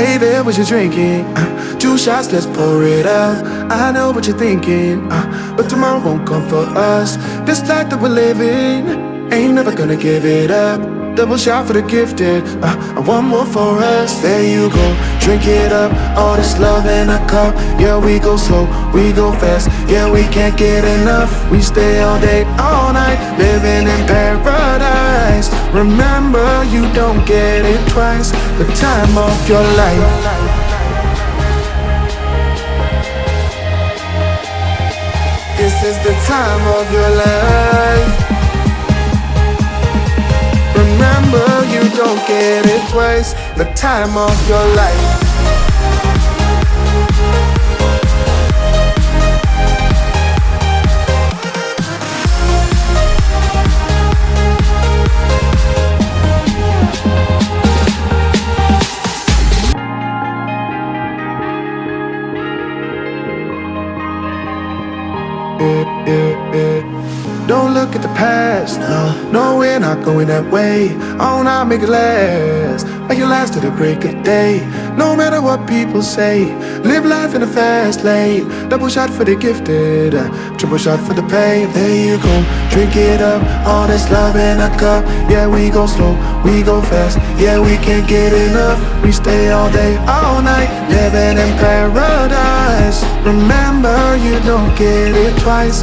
Hey there, what you drinking? 2 shots, let's pour it out. I know what you're thinking, but tomorrow won't come for us. This life that we're living, ain't never gonna give it up. Double shot for the gifted, and one more for us. There you go, drink it up. All this love in a cup. Yeah, we go slow, we go fast. Yeah, we can't get enough. We stay all day, all night, living in paradise. Remember, you don't get it twice. The time of your life. This is the time of your life. Remember, you don't get it twice. The time of your life. Don't look at the past, no, we're not going that way. Oh, now make it last, make it last to the break of day. No matter what people say, live life in a fast lane. Double shot for the gifted, triple shot for the pain. There you go, drink it up. All this love in a cup. Yeah, we go slow, we go fast. Yeah, we can't get enough. We stay all day, all night, living in paradise. Remember, you don't get it twice.